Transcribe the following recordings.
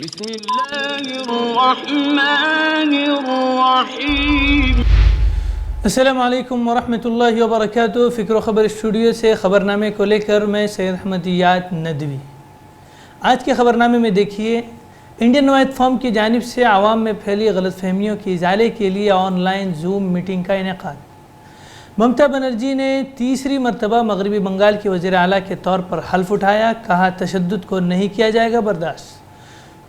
بسم اللہ الرحمن الرحیم۔ السلام علیکم ورحمۃ اللہ وبرکاتہ۔ فکر و خبر اسٹوڈیو سے خبرنامے کو لے کر میں سید احمدیات ندوی۔ آج کے خبرنامے میں دیکھیے، انڈین نوائد فورم کی جانب سے عوام میں پھیلی غلط فہمیوں کی ازالے کے لیے آن لائن زوم میٹنگ کا انعقاد۔ ممتا بنرجی نے تیسری مرتبہ مغربی بنگال کے وزیر اعلیٰ کے طور پر حلف اٹھایا، کہا تشدد کو نہیں کیا جائے گا برداشت۔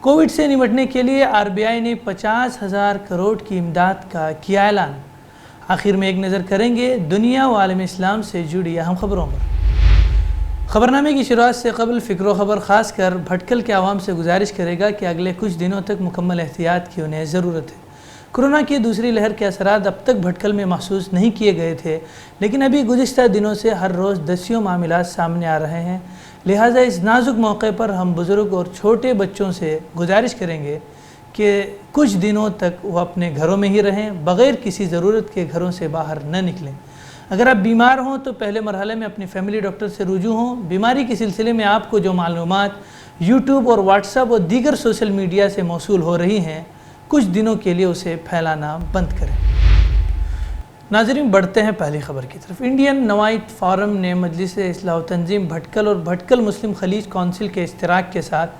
کووڈ سے نمٹنے کے لیے RBI نے 50,000 کروڑ کی امداد کا کیا اعلان۔ آخر میں ایک نظر کریں گے دنیا و عالم اسلام سے جڑی اہم خبروں پر۔ خبرنامے کی شروعات سے قبل فکر و خبر خاص کر بھٹکل کے عوام سے گزارش کرے گا کہ اگلے کچھ دنوں تک مکمل احتیاط کی انہیں ضرورت ہے۔ کورونا کی دوسری لہر کے اثرات اب تک بھٹکل میں محسوس نہیں کیے گئے تھے، لیکن ابھی گزشتہ دنوں سے ہر روز دسیوں معاملات سامنے آ رہے ہیں۔ لہٰذا اس نازک موقع پر ہم بزرگ اور چھوٹے بچوں سے گزارش کریں گے کہ کچھ دنوں تک وہ اپنے گھروں میں ہی رہیں، بغیر کسی ضرورت کے گھروں سے باہر نہ نکلیں۔ اگر آپ بیمار ہوں تو پہلے مرحلے میں اپنی فیملی ڈاکٹر سے رجوع ہوں۔ بیماری کے سلسلے میں آپ کو جو معلومات یوٹیوب اور واٹس ایپ اور دیگر سوشل میڈیا سے موصول ہو رہی ہیں، کچھ دنوں کے لیے اسے پھیلانا بند کریں۔ ناظرین، بڑھتے ہیں پہلی خبر کی طرف۔ انڈین نوائد فورم نے مجلس اصلاح و تنظیم بھٹکل اور بھٹکل مسلم خلیج کونسل کے اشتراک کے ساتھ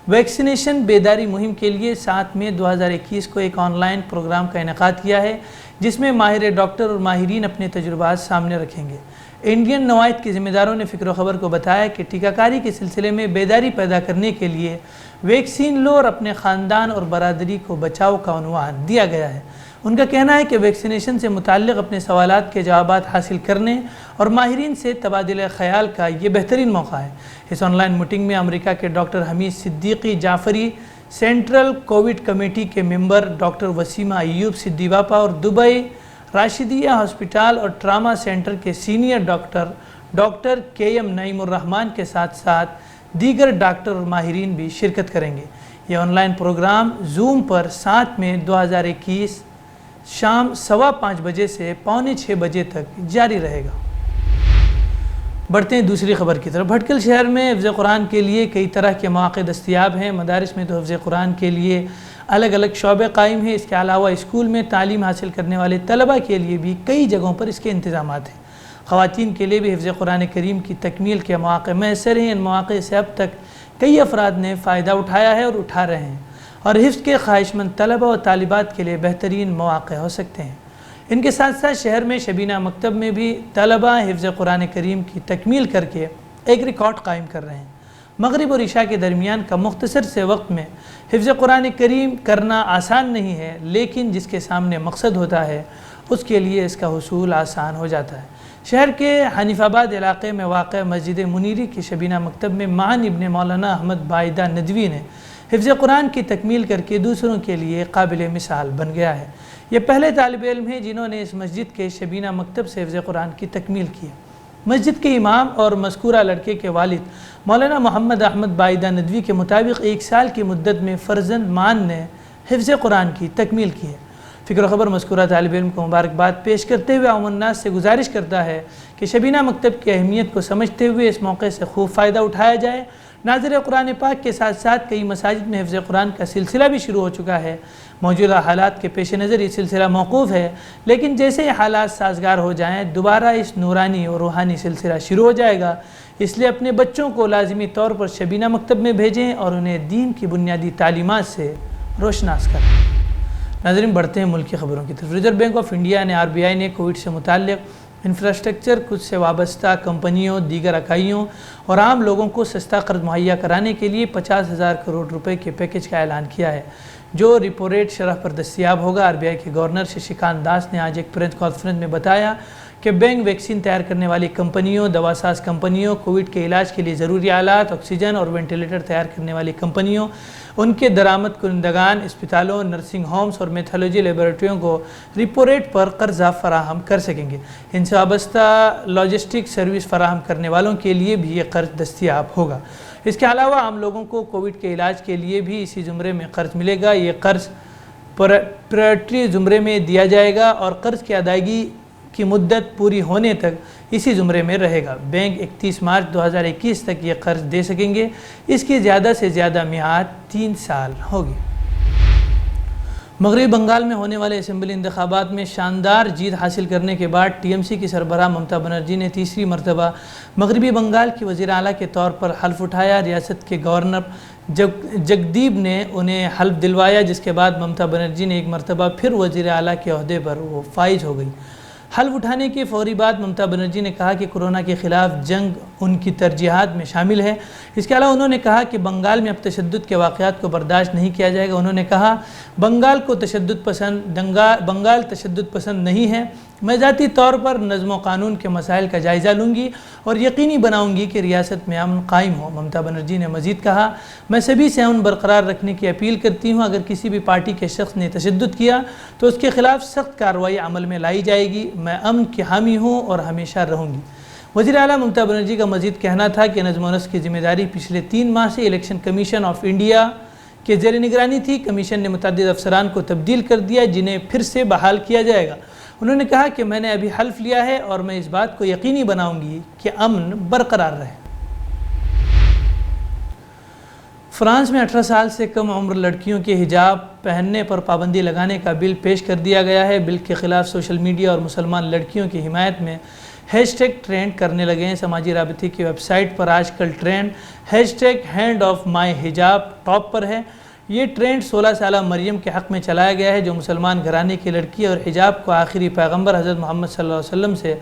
ویکسینیشن بیداری مہم کے لیے 7 مئی 2021 کو ایک آن لائن پروگرام کا انعقاد کیا ہے، جس میں ماہر ڈاکٹر اور ماہرین اپنے تجربات سامنے رکھیں گے۔ انڈین نوائد کے ذمہ داروں نے فکر و خبر کو بتایا کہ ٹیکہ کاری کے سلسلے میں بیداری پیدا کرنے کے لیے ویکسین لو اور اپنے خاندان اور برادری کو بچاؤ کا عنوان دیا گیا ہے۔ ان کا کہنا ہے کہ ویکسینیشن سے متعلق اپنے سوالات کے جوابات حاصل کرنے اور ماہرین سے تبادلہ خیال کا یہ بہترین موقع ہے۔ اس آن لائن میٹنگ میں امریکہ کے doctor Hamid Siddiqui Jafri, central covid committee کے ممبر ڈاکٹر وسیمہ ایوب صدیواپا اور دبئی راشدیہ ہاسپٹل اور ٹراما سینٹر کے senior doctor KM Naeem ur-Rahman کے ساتھ ساتھ دیگر ڈاکٹر اور ماہرین بھی شرکت کریں گے۔ یہ آن لائن پروگرام زوم پر 7 مئی 2021 شام 5:15 بجے سے 5:45 بجے تک جاری رہے گا۔ بڑھتے ہیں دوسری خبر کی طرف۔ بھٹکل شہر میں حفظ قرآن کے لیے کئی طرح کے مواقع دستیاب ہیں۔ مدارس میں تو حفظ قرآن کے لیے الگ الگ شعبے قائم ہیں۔ اس کے علاوہ اسکول میں تعلیم حاصل کرنے والے طلبہ کے لیے بھی کئی جگہوں پر اس کے انتظامات ہیں۔ خواتین کے لیے بھی حفظ قرآن کریم کی تکمیل کے مواقع میسر ہیں۔ ان مواقع سے اب تک کئی افراد نے فائدہ اٹھایا ہے اور اٹھا رہے ہیں، اور حفظ کے خواہش مند طلبہ اور طالبات کے لیے بہترین مواقع ہو سکتے ہیں۔ ان کے ساتھ ساتھ شہر میں شبینہ مکتب میں بھی طلبہ حفظ قرآن کریم کی تکمیل کر کے ایک ریکارڈ قائم کر رہے ہیں۔ مغرب اور عشاء کے درمیان کا مختصر سے وقت میں حفظ قرآن کریم کرنا آسان نہیں ہے، لیکن جس کے سامنے مقصد ہوتا ہے اس کے لیے اس کا حصول آسان ہو جاتا ہے۔ شہر کے حنیف آباد علاقے میں واقع مسجد منیری کی شبینہ مکتب میں معن ابن مولانا احمد بائدہ ندوی نے حفظ قرآن کی تکمیل کر کے دوسروں کے لیے قابل مثال بن گیا ہے۔ یہ پہلے طالب علم ہیں جنہوں نے اس مسجد کے شبینہ مکتب سے حفظ قرآن کی تکمیل کی ہے۔ مسجد کے امام اور مذکورہ لڑکے کے والد مولانا محمد احمد بائدہ ندوی کے مطابق 1 سال کی مدت میں فرزند معن نے حفظ قرآن کی تکمیل کی ہے۔ فکر و خبر مذکورہ طالب علم کو مبارکباد پیش کرتے ہوئے عوام الناس سے گزارش کرتا ہے کہ شبینہ مکتب کی اہمیت کو سمجھتے ہوئے اس موقع سے خوب فائدہ اٹھایا جائے۔ ناظر قرآن پاک کے ساتھ ساتھ کئی مساجد میں حفظ قرآن کا سلسلہ بھی شروع ہو چکا ہے۔ موجودہ حالات کے پیش نظر یہ سلسلہ موقوف ہے، لیکن جیسے ہی حالات سازگار ہو جائیں دوبارہ اس نورانی اور روحانی سلسلہ شروع ہو جائے گا۔ اس لیے اپنے بچوں کو لازمی طور پر شبینہ مکتب میں بھیجیں اور انہیں دین کی بنیادی تعلیمات سے روشناس کریں۔ ناظرین، بڑھتے ہیں ملک کی خبروں کی طرف۔ ریزرو بینک آف انڈیا نے RBI نے کووڈ سے متعلق انفراسٹرکچر کچھ سے وابستہ کمپنیوں، دیگر اکائیوں اور عام لوگوں کو سستا قرض مہیا کرانے کے لیے 50,000 کروڑ روپے کے پیکیج کا اعلان کیا ہے، جو ریپو ریٹ شرح پر دستیاب ہوگا۔ RBI کے گورنر ششیکانت داس نے آج ایک پریس کانفرنس میں بتایا کہ بینک ویکسین تیار کرنے والی کمپنیوں، دواساز کمپنیوں، کووڈ کے علاج کے لیے ضروری آلات، آکسیجن اور وینٹیلیٹر تیار کرنے والی کمپنیوں، ان کے درآمد کنندگان، اسپتالوں، نرسنگ ہومز اور میتھولوجی لیبارٹریوں کو ریپو ریٹ پر قرضہ فراہم کر سکیں گے۔ ان سے وابستہ لاجسٹک سروس فراہم کرنے والوں کے لیے بھی یہ قرض دستیاب ہوگا۔ اس کے علاوہ عام لوگوں کو کووڈ کے علاج کے لیے بھی اسی زمرے میں قرض ملے گا۔ یہ قرض پرائرٹی زمرے میں دیا جائے گا اور قرض کی ادائیگی کی مدت پوری ہونے تک اسی زمرے میں رہے گا۔ بینک 31 مارچ 2021 تک یہ قرض دے سکیں گے۔ اس کی زیادہ سے زیادہ میعاد 3 سال ہوگی۔ مغربی بنگال میں ہونے والے اسمبلی انتخابات میں شاندار جیت حاصل کرنے کے بعد ٹی ایم سی کی سربراہ ممتا بنرجی نے تیسری مرتبہ مغربی بنگال کی وزیر اعلیٰ کے طور پر حلف اٹھایا۔ ریاست کے گورنر جگدیپ نے انہیں حلف دلوایا، جس کے بعد ممتا بنرجی نے ایک مرتبہ پھر وزیر اعلیٰ کے عہدے پر وہ فائز ہو گئی۔ حلف اٹھانے کے فوری بعد ممتا بنرجی نے کہا کہ کورونا کے خلاف جنگ ان کی ترجیحات میں شامل ہے۔ اس کے علاوہ انہوں نے کہا کہ بنگال میں اب تشدد کے واقعات کو برداشت نہیں کیا جائے گا۔ انہوں نے کہا بنگال تشدد پسند نہیں ہے۔ میں ذاتی طور پر نظم و قانون کے مسائل کا جائزہ لوں گی اور یقینی بناؤں گی کہ ریاست میں امن قائم ہو۔ ممتا بنرجی نے مزید کہا میں سبھی سے امن برقرار رکھنے کی اپیل کرتی ہوں۔ اگر کسی بھی پارٹی کے شخص نے تشدد کیا تو اس کے خلاف سخت کارروائی عمل میں لائی جائے گی۔ میں امن کی حامی ہوں اور ہمیشہ رہوں گی۔ وزیر اعلیٰ ممتا بنرجی کا مزید کہنا تھا کہ نظم و نسق کی ذمہ داری پچھلے 3 ماہ سے الیکشن کمیشن آف انڈیا کے زیر نگرانی تھی۔ کمیشن نے متعدد افسران کو تبدیل کر دیا جنہیں پھر سے بحال کیا جائے گا۔ انہوں نے کہا کہ میں نے ابھی حلف لیا ہے اور میں اس بات کو یقینی بناؤں گی کہ امن برقرار رہے۔ فرانس میں 18 سال سے کم عمر لڑکیوں کے حجاب پہننے پر پابندی لگانے کا بل پیش کر دیا گیا ہے۔ بل کے خلاف سوشل میڈیا اور مسلمان لڑکیوں کی حمایت میں ہیش ٹیگ ٹرینڈ کرنے لگے ہیں۔ سماجی رابطے کی ویب سائٹ پر آج کل trend hashtag hand off my حجاب ٹاپ پر ہے۔ یہ ٹرینڈ 16 سالہ مریم کے حق میں چلایا گیا ہے، جو مسلمان گھرانے کی لڑکی اور حجاب کو آخری پیغمبر حضرت محمد صلی اللہ علیہ وسلم سے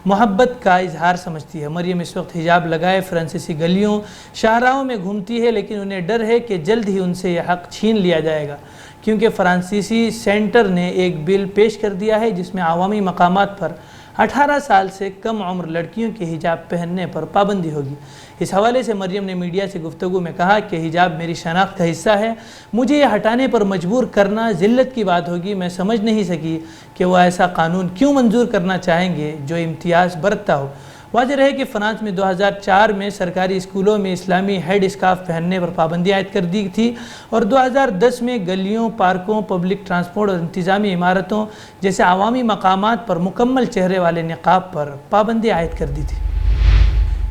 محبت کا اظہار سمجھتی ہے۔ مریم اس وقت حجاب لگائے فرانسیسی گلیوں شاہراہوں میں گھومتی ہے، لیکن انہیں ڈر ہے کہ جلد ہی ان سے یہ حق چھین لیا جائے گا، کیونکہ فرانسیسی سینٹر نے ایک بل پیش کر دیا ہے جس میں عوامی مقامات پر 18 سال سے کم عمر لڑکیوں کے حجاب پہننے پر پابندی ہوگی۔ اس حوالے سے مریم نے میڈیا سے گفتگو میں کہا کہ حجاب میری شناخت کا حصہ ہے، مجھے یہ ہٹانے پر مجبور کرنا ذلت کی بات ہوگی۔ میں سمجھ نہیں سکی کہ وہ ایسا قانون کیوں منظور کرنا چاہیں گے جو امتیاز برتتا ہو۔ واضح رہے کہ فرانس میں 2004 میں سرکاری اسکولوں میں اسلامی ہیڈ اسکارف پہننے پر پابندی عائد کر دی تھی اور 2010 میں گلیوں، پارکوں، پبلک ٹرانسپورٹ اور انتظامی عمارتوں جیسے عوامی مقامات پر مکمل چہرے والے نقاب پر پابندی عائد کر دی تھی۔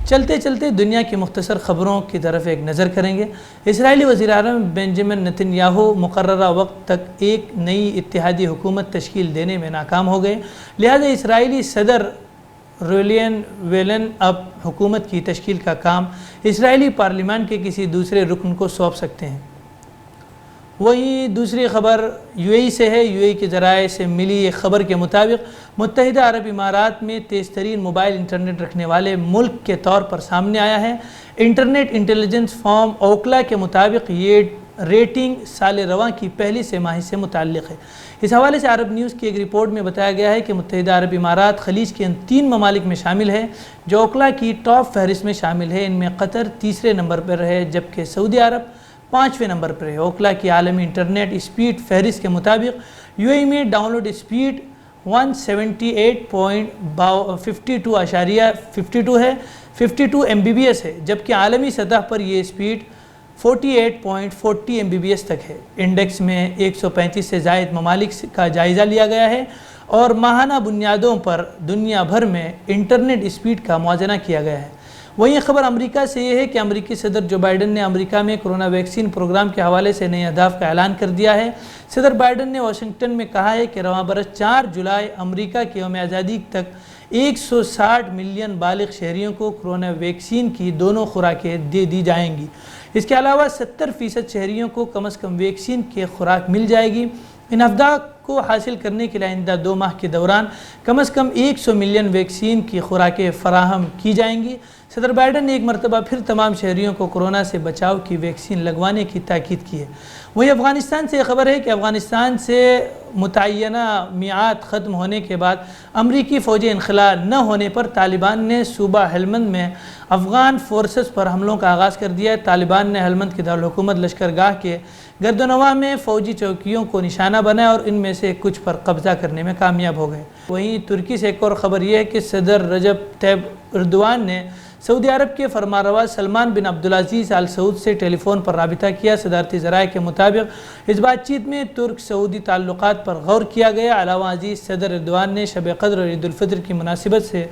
چلتے چلتے دنیا کی مختصر خبروں کی طرف ایک نظر کریں گے۔ اسرائیلی وزیر اعظم بنجامن نتن یاہو مقررہ وقت تک ایک نئی اتحادی حکومت تشکیل دینے میں ناکام ہو گئے، لہذا اسرائیلی صدر رویلین ویلن اب حکومت کی تشکیل کا کام اسرائیلی پارلیمان کے کسی دوسرے رکن کو سونپ سکتے ہیں۔ وہیں دوسری خبر یو اے ای سے ہے۔ یو اے ای کے ذرائع سے ملی ایک خبر کے مطابق متحدہ عرب امارات میں تیز ترین موبائل انٹرنیٹ رکھنے والے ملک کے طور پر سامنے آیا ہے۔ انٹرنیٹ انٹیلیجنس فرم اوکلا کے مطابق یہ ریٹنگ سال رواں کی پہلی سہ ماہی سے متعلق ہے۔ اس حوالے سے عرب نیوز کی ایک رپورٹ میں بتایا گیا ہے کہ متحدہ عرب امارات خلیج کے ان 3 ممالک میں شامل ہے جو اوکلا کی ٹاپ فہرست میں شامل ہے۔ ان میں قطر تیسرے نمبر پر ہے جبکہ سعودی عرب 5ویں نمبر پر ہے۔ اوکلا کی عالمی انٹرنیٹ اسپیڈ فہرست کے مطابق یو اے ای میں ڈاؤن لوڈ اسپیڈ 178.52 ہے، 52 MBPS ہے، جبکہ عالمی سطح پر یہ اسپیڈ 48.40 MBPS تک ہے۔ انڈیکس میں 135 سے زائد ممالک کا جائزہ لیا گیا ہے اور ماہانہ بنیادوں پر دنیا بھر میں انٹرنیٹ اسپیڈ کا موازنہ کیا گیا ہے۔ وہیں خبر امریکہ سے یہ ہے کہ امریکی صدر جو بائیڈن نے امریکہ میں کرونا ویکسین پروگرام کے حوالے سے نئے اہداف کا اعلان کر دیا ہے۔ صدر بائیڈن نے واشنگٹن میں کہا ہے کہ رواں برس 4 جولائی امریکہ کے یوم آزادی تک 160 ملین بالغ شہریوں کو کرونا ویکسین کی دونوں خوراکیں دے دی جائیں گی۔ اس کے علاوہ 70% شہریوں کو کم از کم ویکسین کی خوراک مل جائے گی۔ ان اہداف کو حاصل کرنے کے لیے آئندہ 2 ماہ کے دوران کم از کم 100 ملین ویکسین کی خوراکیں فراہم کی جائیں گی۔ صدر بائیڈن نے ایک مرتبہ پھر تمام شہریوں کو کورونا سے بچاؤ کی ویکسین لگوانے کی تاکید کی ہے۔ وہیں افغانستان سے یہ خبر ہے کہ افغانستان سے متعینہ میعاد ختم ہونے کے بعد امریکی فوجی انخلاء نہ ہونے پر طالبان نے صوبہ ہلمند میں افغان فورسز پر حملوں کا آغاز کر دیا ہے۔ طالبان نے ہلمند کی دارالحکومت لشکرگاہ کے گرد و نواح میں فوجی چوکیوں کو نشانہ بنایا اور ان میں سے کچھ پر قبضہ کرنے میں کامیاب ہو گئے۔ وہیں ترکی سے ایک اور خبر یہ ہے کہ صدر رجب طیب ایردوان نے سعودی عرب کے فرمانروا سلمان بن عبدالعزیز آل سعود سے ٹیلی فون پر رابطہ کیا۔ صدارتی ذرائع کے مطابق اس بات چیت میں ترک سعودی تعلقات پر غور کیا گیا۔ علاوہ ازیں صدر ایردوان نے شب قدر اور عید الفطر کی مناسبت سے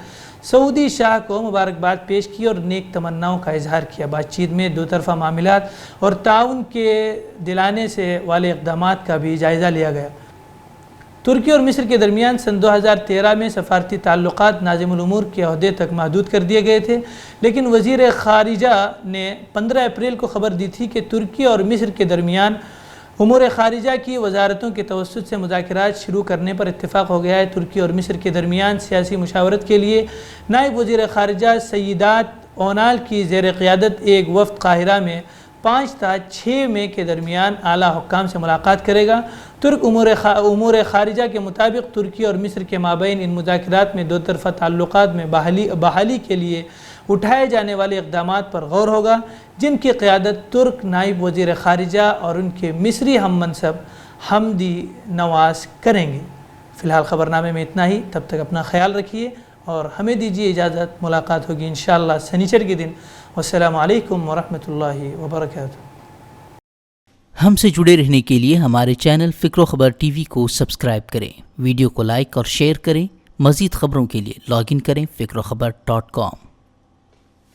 سعودی شاہ کو مبارکباد پیش کی اور نیک تمناؤں کا اظہار کیا۔ بات چیت میں دو طرفہ معاملات اور تعاون کے دلانے سے والے اقدامات کا بھی جائزہ لیا گیا۔ ترکی اور مصر کے درمیان سن 2013 میں سفارتی تعلقات ناظم الامور کے عہدے تک محدود کر دیے گئے تھے، لیکن وزیر خارجہ نے 15 اپریل کو خبر دی تھی کہ ترکی اور مصر کے درمیان امور خارجہ کی وزارتوں کے توسط سے مذاکرات شروع کرنے پر اتفاق ہو گیا ہے۔ ترکی اور مصر کے درمیان سیاسی مشاورت کے لیے نائب وزیر خارجہ سیدات اونال کی زیر قیادت ایک وفد قاہرہ میں 5 تا 6 مئی کے درمیان اعلیٰ حکام سے ملاقات کرے گا۔ ترک امور خارجہ کے مطابق ترکی اور مصر کے مابین ان مذاکرات میں دو طرفہ تعلقات میں بحالی کے لیے اٹھائے جانے والے اقدامات پر غور ہوگا، جن کی قیادت ترک نائب وزیر خارجہ اور ان کے مصری ہم منصب حمدی نواز کریں گے۔ فی الحال خبرنامے میں اتنا ہی، تب تک اپنا خیال رکھیے اور ہمیں دیجیے اجازت۔ ملاقات ہوگی انشاءاللہ سنیچر کے دن۔ والسلام علیکم ورحمۃ اللہ وبرکاتہ۔ ہم سے جڑے رہنے کے لیے ہمارے چینل فکر و خبر ٹی وی کو سبسکرائب کریں، ویڈیو کو لائک اور شیئر کریں۔ مزید خبروں کے لیے لاگ ان کریں فکروخبر.com۔